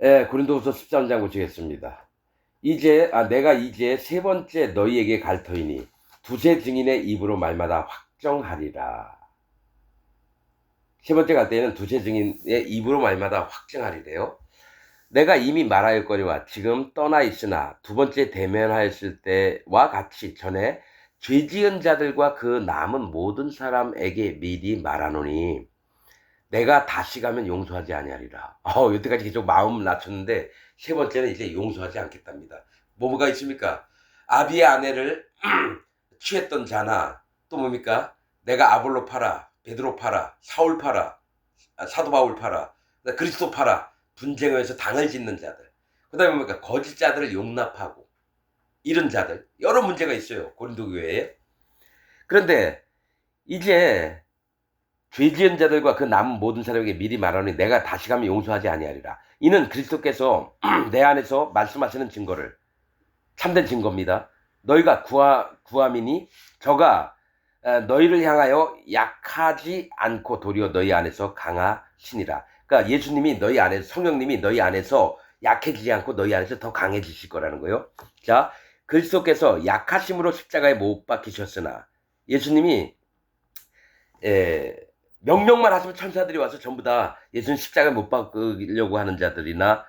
예, 고린도후서 13장 보시겠습니다. 내가 이제 세 번째 너희에게 갈 터이니 두세 증인의 입으로 말마다 확정하리라. 세 번째 갈 때에는 두세 증인의 입으로 말마다 확정하리래요. 내가 이미 말하였거니와 지금 떠나 있으나 두 번째 대면하였을 때와 같이 전에 죄 지은 자들과 그 남은 모든 사람에게 미리 말하노니 내가 다시 가면 용서하지 아니하리라. 여태까지 계속 마음 낮췄는데 세 번째는 이제 용서하지 않겠답니다. 뭐가 있습니까? 아비의 아내를 취했던 자나 또 뭡니까? 내가 아볼로 팔아, 베드로 팔아, 사울 팔아, 사도 바울 팔아, 그리스도 팔아 분쟁에서 당을 짓는 자들. 그다음에 뭡니까? 거짓 자들을 용납하고 이런 자들 여러 문제가 있어요. 고린도 교회에. 그런데 이제 죄 지은 자들과 그 남은 모든 사람에게 미리 말하노니 내가 다시 가면 용서하지 아니하리라. 이는 그리스도께서 내 안에서 말씀하시는 증거를 참된 증거입니다. 너희가 구함이니 저가 너희를 향하여 약하지 않고 도리어 너희 안에서 강하시니라. 그러니까 예수님이 너희 안에서, 성령님이 너희 안에서 약해지지 않고 너희 안에서 더 강해지실 거라는 거예요. 자, 그리스도께서 약하심으로 십자가에 못 박히셨으나 예수님이 명령만 하시면 천사들이 와서 전부 다 예수님 십자가에 못 박으려고 하는 자들이나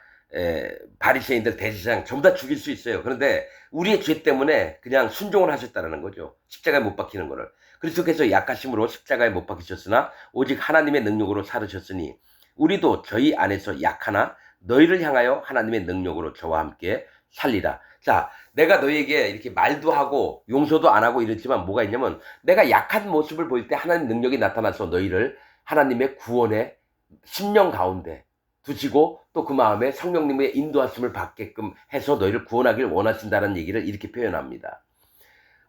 바리새인들, 대제사장 전부 다 죽일 수 있어요. 그런데 우리의 죄 때문에 그냥 순종을 하셨다는 거죠. 십자가에 못 박히는 거를. 그리스도께서 약하심으로 십자가에 못 박히셨으나 오직 하나님의 능력으로 살으셨으니 우리도 저희 안에서 약하나 너희를 향하여 하나님의 능력으로 저와 함께 살리라. 자, 내가 너희에게 이렇게 말도 하고 용서도 안 하고 이랬지만 뭐가 있냐면 내가 약한 모습을 보일 때 하나님 능력이 나타나서 너희를 하나님의 구원의 심령 가운데 두시고 또 그 마음에 성령님의 인도하심을 받게끔 해서 너희를 구원하길 원하신다는 얘기를 이렇게 표현합니다.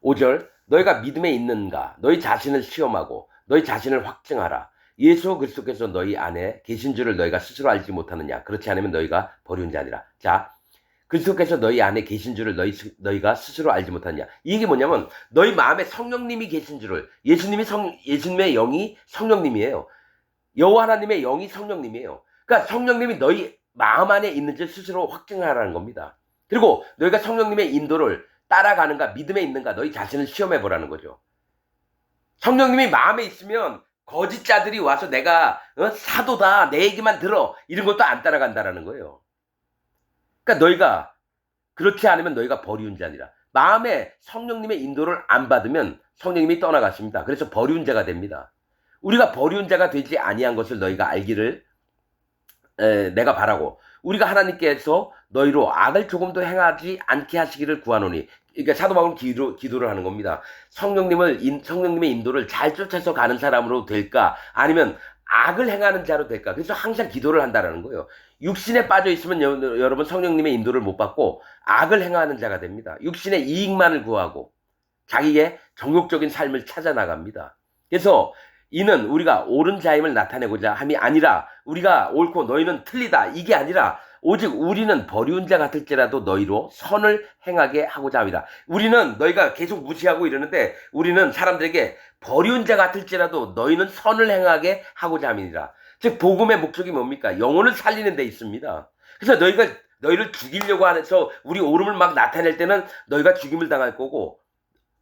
5절 너희가 믿음에 있는가 너희 자신을 시험하고 너희 자신을 확증하라. 예수 그리스도께서 너희 안에 계신 줄을 너희가 스스로 알지 못하느냐. 그렇지 않으면 너희가 버리운 자니라. 자, 그리스도께서 너희 안에 계신 줄을 너희가 스스로 알지 못하느냐. 이게 뭐냐면 너희 마음에 성령님이 계신 줄을 예수님의 영이 성령님이에요. 여호와 하나님의 영이 성령님이에요. 그러니까 성령님이 너희 마음 안에 있는지 스스로 확증하라는 겁니다. 그리고 너희가 성령님의 인도를 따라가는가 믿음에 있는가 너희 자신을 시험해 보라는 거죠. 성령님이 마음에 있으면 거짓 자들이 와서 내가 사도다 내 얘기만 들어 이런 것도 안 따라간다라는 거예요. 그러니까 너희가 그렇지 않으면 너희가 버리운 자니라. 마음에 성령님의 인도를 안 받으면 성령님이 떠나가십니다. 그래서 버리운 자가 됩니다. 우리가 버리운 자가 되지 아니한 것을 너희가 알기를 내가 바라고 우리가 하나님께서 너희로 악을 조금도 행하지 않게 하시기를 구하노니. 그러니까 사도 바울은 기도를 하는 겁니다. 성령님의 인도를 잘 쫓아서 가는 사람으로 될까 아니면 악을 행하는 자로 될까. 그래서 항상 기도를 한다라는 거예요. 육신에 빠져 있으면 여러분 성령님의 인도를 못 받고 악을 행하는 자가 됩니다. 육신의 이익만을 구하고 자기의 정욕적인 삶을 찾아 나갑니다. 그래서 이는 우리가 옳은 자임을 나타내고자 함이 아니라 우리가 옳고 너희는 틀리다 이게 아니라 오직 우리는 버리운 자 같을지라도 너희로 선을 행하게 하고자 합니다. 우리는 너희가 계속 무시하고 이러는데 우리는 사람들에게 버리운 자 같을지라도 너희는 선을 행하게 하고자 함이니라. 즉 복음의 목적이 뭡니까? 영혼을 살리는 데 있습니다. 그래서 너희를 죽이려고 해서 우리 옳음을 막 나타낼 때는 너희가 죽임을 당할 거고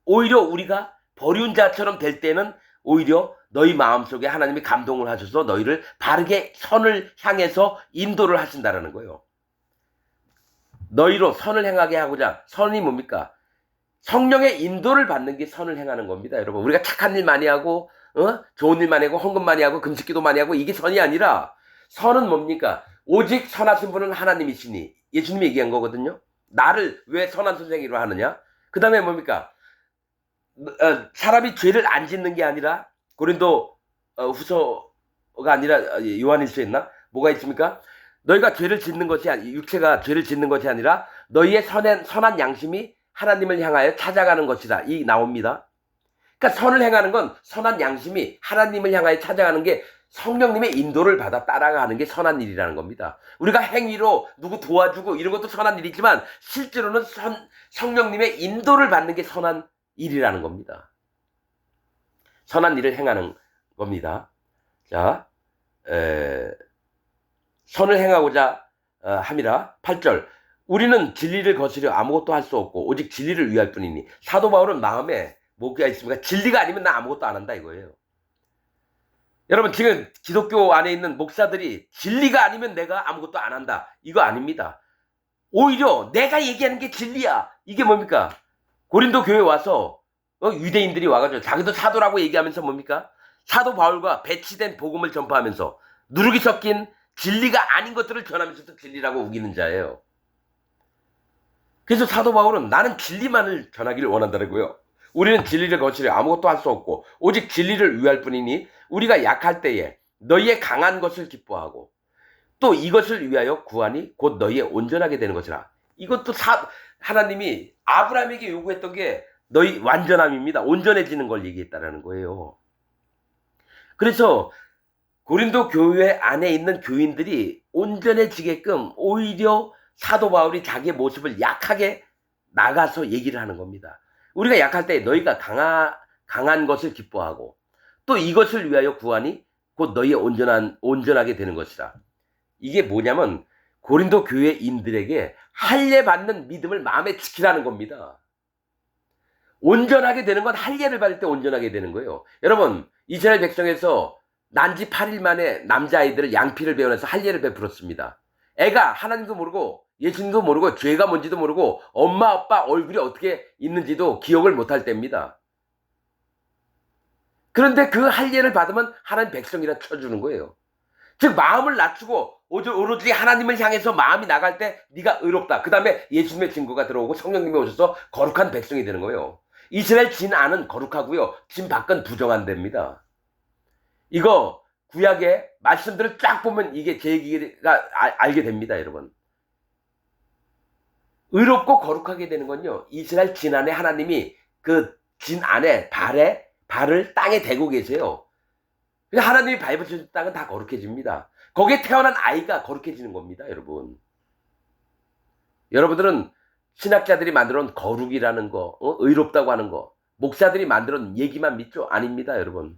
오히려 우리가 버리운 자처럼 될 때는 오히려 너희 마음속에 하나님이 감동을 하셔서 너희를 바르게 선을 향해서 인도를 하신다는 거예요. 너희로 선을 행하게 하고자. 선이 뭡니까? 성령의 인도를 받는 게 선을 행하는 겁니다. 여러분 우리가 착한 일 많이 하고 좋은 일 많이 하고 헌금 많이 하고 금식기도 많이 하고 이게 선이 아니라 선은 뭡니까? 오직 선하신 분은 하나님이시니 예수님이 얘기한 거거든요. 나를 왜 선한 선생이로 하느냐? 그 다음에 뭡니까? 사람이 죄를 안 짓는 게 아니라 고린도 후서가 아니라 요한일서였나? 뭐가 있습니까? 너희가 죄를 짓는 것이 육체가 죄를 짓는 것이 아니라 너희의 선한 양심이 하나님을 향하여 찾아가는 것이다. 이 나옵니다. 그러니까 선을 행하는 건 선한 양심이 하나님을 향하여 찾아가는 게 성령님의 인도를 받아 따라가는 게 선한 일이라는 겁니다. 우리가 행위로 누구 도와주고 이런 것도 선한 일이지만 실제로는 성령님의 인도를 받는 게 선한 일이라는 겁니다. 선한 일을 행하는 겁니다. 자, 선을 행하고자 함이라. 8절. 우리는 진리를 거스려 아무것도 할 수 없고 오직 진리를 위할 뿐이니. 사도 바울은 마음에 뭐가 있습니까? 진리가 아니면 나 아무것도 안 한다 이거예요. 여러분 지금 기독교 안에 있는 목사들이 진리가 아니면 내가 아무것도 안 한다 이거 아닙니다. 오히려 내가 얘기하는 게 진리야. 이게 뭡니까? 고린도 교회 와서 유대인들이 와가지고 자기도 사도라고 얘기하면서 뭡니까? 사도 바울과 배치된 복음을 전파하면서 누룩이 섞인 진리가 아닌 것들을 전하면서도 진리라고 우기는 자예요. 그래서 사도 바울은 나는 진리만을 전하기를 원한다고요. 우리는 진리를 거스려 아무것도 할 수 없고 오직 진리를 위할 뿐이니 우리가 약할 때에 너희의 강한 것을 기뻐하고 또 이것을 위하여 구하니 곧 너희의 온전하게 되는 것이라. 이것도 하나님이 아브라함에게 요구했던 게 너희 완전함입니다. 온전해지는 걸 얘기했다라는 거예요. 그래서 고린도 교회 안에 있는 교인들이 온전해지게끔 오히려 사도 바울이 자기의 모습을 약하게 나가서 얘기를 하는 겁니다. 우리가 약할 때 너희가 강한 것을 기뻐하고 또 이것을 위하여 구하니 곧 너희의 온전하게 되는 것이라. 이게 뭐냐면 고린도 교회인들에게 할례 받는 믿음을 마음에 지키라는 겁니다. 온전하게 되는 건 할례를 받을 때 온전하게 되는 거예요. 여러분 이스라엘 백성에서 난지 8일 만에 남자아이들을 양피를 베어내서 할례를 베풀었습니다. 애가 하나님도 모르고 예수님도 모르고 죄가 뭔지도 모르고 엄마 아빠 얼굴이 어떻게 있는지도 기억을 못할 때입니다. 그런데 그 할례를 받으면 하나님 백성이라 쳐주는 거예요. 즉 마음을 낮추고 오로지 하나님을 향해서 마음이 나갈 때 네가 의롭다. 그 다음에 예수님의 증거가 들어오고 성령님이 오셔서 거룩한 백성이 되는 거예요. 이스라엘 진 안은 거룩하고요. 진 밖은 부정한 데입니다. 이거 구약의 말씀들을 쫙 보면 이게 제 얘기가 알게 됩니다. 여러분. 의롭고 거룩하게 되는 건요. 이스라엘 진 안에 하나님이 그 진 안에 발을 땅에 대고 계세요. 하나님이 밟으신 땅은 다 거룩해집니다. 거기에 태어난 아이가 거룩해지는 겁니다. 여러분. 여러분들은 신학자들이 만들어놓은 거룩이라는 거, 의롭다고 하는 거, 목사들이 만들어놓은 얘기만 믿죠? 아닙니다. 여러분.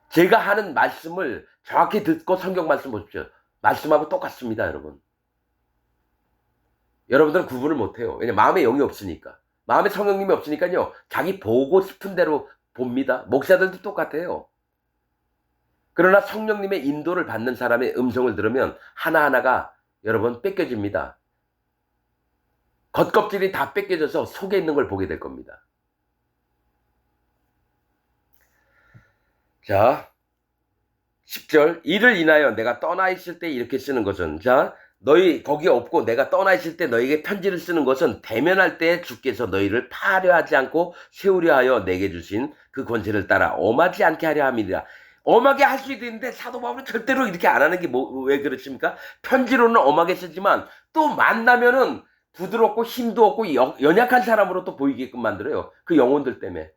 제가 하는 말씀을 정확히 듣고 성경 말씀 보십시오. 말씀하고 똑같습니다. 여러분. 여러분들은 구분을 못해요. 왜냐면 마음에 영이 없으니까. 마음에 성령님이 없으니까요. 자기 보고 싶은 대로 봅니다. 목사들도 똑같아요. 그러나 성령님의 인도를 받는 사람의 음성을 들으면 하나하나가 여러분 뺏겨집니다. 겉껍질이 다 뺏겨져서 속에 있는 걸 보게 될 겁니다. 자, 10절. 이를 인하여 내가 떠나 있을 때 이렇게 쓰는 것은, 자, 너희 거기 없고 내가 떠나 있을 때 너희에게 편지를 쓰는 것은 대면할 때 주께서 너희를 파하려 하지 않고 세우려 하여 내게 주신 그 권세를 따라 엄하지 않게 하려 함이니라. 엄하게 할 수 있는데 사도 바울은 절대로 이렇게 안 하는 게 왜 그렇습니까? 편지로는 엄하게 쓰지만 또 만나면은 부드럽고 힘도 없고 연약한 사람으로 또 보이게끔 만들어요. 그 영혼들 때문에.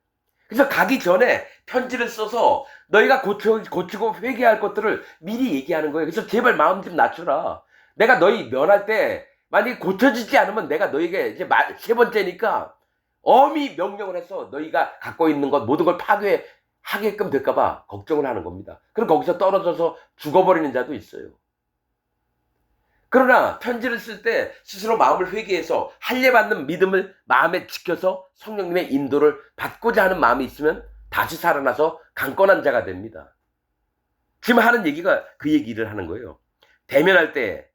그래서 가기 전에 편지를 써서 너희가 고치고 회개할 것들을 미리 얘기하는 거예요. 그래서 제발 마음 좀 낮춰라. 내가 너희 면할 때 만약에 고쳐지지 않으면 내가 너희에게 이제 세 번째니까 엄히 명령을 해서 너희가 갖고 있는 것 모든 걸 파괴하게끔 될까봐 걱정을 하는 겁니다. 그럼 거기서 떨어져서 죽어버리는 자도 있어요. 그러나 편지를 쓸 때 스스로 마음을 회개해서 할례 받는 믿음을 마음에 지켜서 성령님의 인도를 받고자 하는 마음이 있으면 다시 살아나서 강건한 자가 됩니다. 지금 하는 얘기가 그 얘기를 하는 거예요. 대면할 때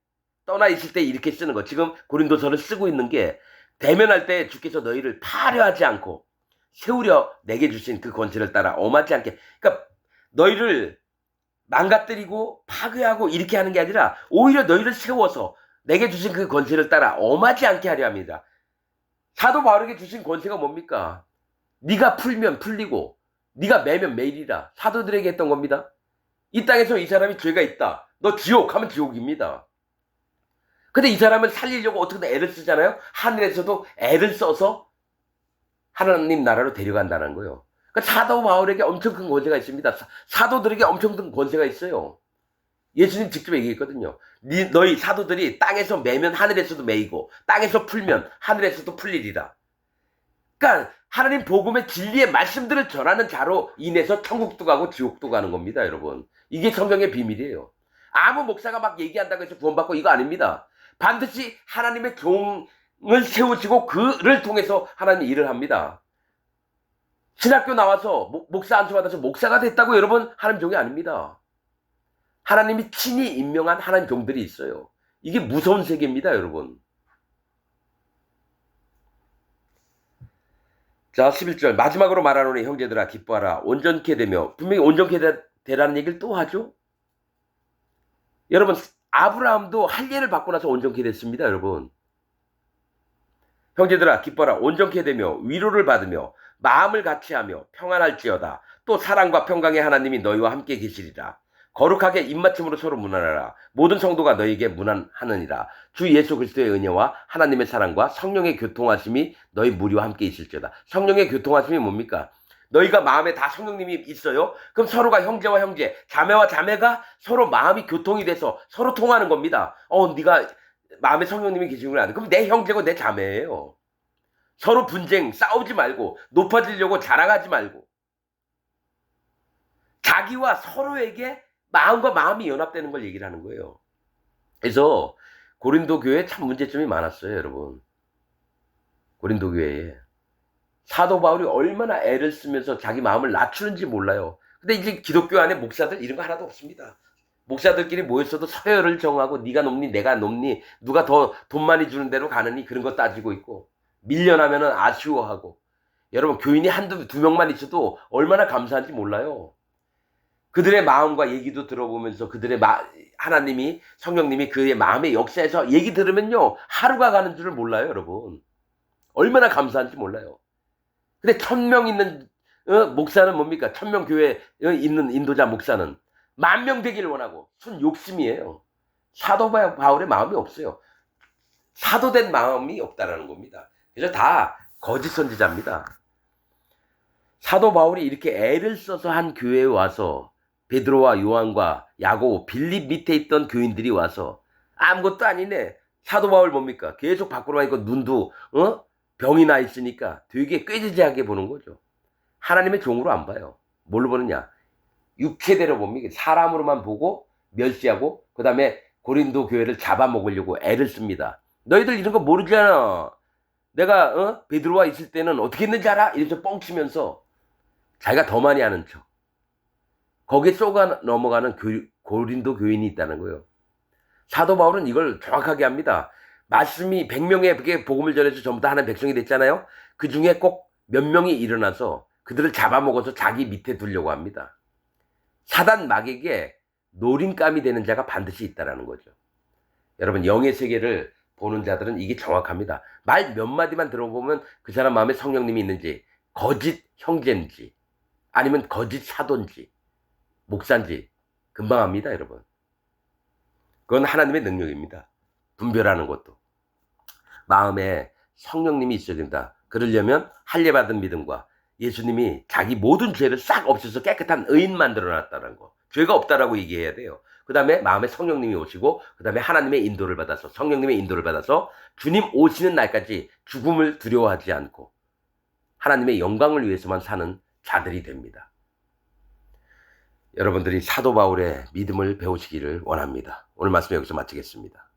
떠나 있을 때 이렇게 쓰는 거. 지금 고린도서를 쓰고 있는 게 대면할 때 주께서 너희를 파하려 하지 않고 세우려 내게 주신 그 권세를 따라 엄하지 않게. 그러니까 너희를 망가뜨리고 파괴하고 이렇게 하는 게 아니라 오히려 너희를 세워서 내게 주신 그 권세를 따라 엄하지 않게 하려 합니다. 사도 바울에게 주신 권세가 뭡니까? 네가 풀면 풀리고 네가 매면 매이리라. 사도들에게 했던 겁니다. 이 땅에서 이 사람이 죄가 있다. 너 지옥 하면 지옥입니다. 근데 이 사람을 살리려고 어떻게든 애를 쓰잖아요. 하늘에서도 애를 써서 하나님 나라로 데려간다는 거예요. 그러니까 사도 바울에게 엄청 큰 권세가 있습니다. 사도들에게 엄청 큰 권세가 있어요. 예수님 직접 얘기했거든요. 너희 사도들이 땅에서 매면 하늘에서도 매이고 땅에서 풀면 하늘에서도 풀리리라. 그러니까 하나님 복음의 진리의 말씀들을 전하는 자로 인해서 천국도 가고 지옥도 가는 겁니다. 여러분. 이게 성경의 비밀이에요. 아무 목사가 막 얘기한다고 해서 구원받고 이거 아닙니다. 반드시 하나님의 종을 세우시고 그를 통해서 하나님 일을 합니다. 신학교 나와서 목사 안수받아서 목사가 됐다고 여러분 하나님 종이 아닙니다. 하나님이 친히 임명한 하나님 종들이 있어요. 이게 무서운 세계입니다, 여러분. 자, 11절 마지막으로 말하노니 형제들아 기뻐하라. 온전케 되며, 분명히 온전케 되라는 얘기를 또 하죠. 여러분 아브라함도 할례를 받고 나서 온전케 됐습니다, 여러분. 형제들아 기뻐라. 온전케 되며 위로를 받으며 마음을 같이하며 평안할지어다. 또 사랑과 평강의 하나님이 너희와 함께 계시리라. 거룩하게 입맞춤으로 서로 문안하라. 모든 성도가 너희에게 문안하느니라. 주 예수 그리스도의 은혜와 하나님의 사랑과 성령의 교통하심이 너희 무리와 함께 있을지어다. 성령의 교통하심이 뭡니까? 너희가 마음에 다 성령님이 있어요? 그럼 서로가 형제와 형제, 자매와 자매가 서로 마음이 교통이 돼서 서로 통하는 겁니다. 네가 마음에 성령님이 계시구나. 그럼 내 형제고 내 자매예요. 서로 분쟁, 싸우지 말고 높아지려고 자랑하지 말고 자기와 서로에게 마음과 마음이 연합되는 걸 얘기를 하는 거예요. 그래서 고린도 교회에 참 문제점이 많았어요, 여러분. 고린도 교회에 사도 바울이 얼마나 애를 쓰면서 자기 마음을 낮추는지 몰라요. 근데 이제 기독교 안에 목사들 이런 거 하나도 없습니다. 목사들끼리 모였어도 서열을 정하고 네가 높니 내가 높니 누가 더 돈 많이 주는 대로 가느니 그런 거 따지고 있고 밀려나면은 아쉬워하고. 여러분 교인이 두 명만 있어도 얼마나 감사한지 몰라요. 그들의 마음과 얘기도 들어보면서 그들의 하나님이 성령님이 그의 마음의 역사에서 얘기 들으면요 하루가 가는 줄을 몰라요, 여러분. 얼마나 감사한지 몰라요. 근데 1000명 있는 목사는 뭡니까? 1000명 교회에 있는 인도자 목사는 10,000명 되기를 원하고 순 욕심이에요. 사도 바울의 마음이 없어요. 사도된 마음이 없다라는 겁니다. 그래서 다 거짓 선지자입니다. 사도 바울이 이렇게 애를 써서 한 교회에 와서 베드로와 요한과 야고보, 빌립 밑에 있던 교인들이 와서 아무것도 아니네. 사도 바울 뭡니까? 계속 밖으로 가니까 눈도 병이 나 있으니까 되게 꾀지지하게 보는 거죠. 하나님의 종으로 안 봐요. 뭘로 보느냐? 육체대로 봅니다. 사람으로만 보고 멸시하고 그 다음에 고린도 교회를 잡아먹으려고 애를 씁니다. 너희들 이런 거 모르잖아. 내가 베드로와 있을 때는 어떻게 했는지 알아? 이러면서 뻥치면서 자기가 더 많이 아는 척. 거기에 쏘가 넘어가는 고린도 교인이 있다는 거예요. 사도 바울은 이걸 정확하게 합니다. 말씀이 100명에게 복음을 전해서 전부 다 하나님 백성이 됐잖아요. 그 중에 꼭 몇 명이 일어나서 그들을 잡아먹어서 자기 밑에 두려고 합니다. 사단 마귀에게 노린감이 되는 자가 반드시 있다는 거죠. 여러분 영의 세계를 보는 자들은 이게 정확합니다. 말 몇 마디만 들어보면 그 사람 마음에 성령님이 있는지 거짓 형제인지 아니면 거짓 사도인지 목사인지 금방 압니다, 여러분. 그건 하나님의 능력입니다. 분별하는 것도. 마음에 성령님이 있어야 된다. 그러려면 할례 받은 믿음과 예수님이 자기 모든 죄를 싹 없애서 깨끗한 의인 만들어놨다는 거. 죄가 없다라고 얘기해야 돼요. 그 다음에 마음에 성령님이 오시고 그 다음에 하나님의 인도를 받아서 성령님의 인도를 받아서 주님 오시는 날까지 죽음을 두려워하지 않고 하나님의 영광을 위해서만 사는 자들이 됩니다. 여러분들이 사도 바울의 믿음을 배우시기를 원합니다. 오늘 말씀 여기서 마치겠습니다.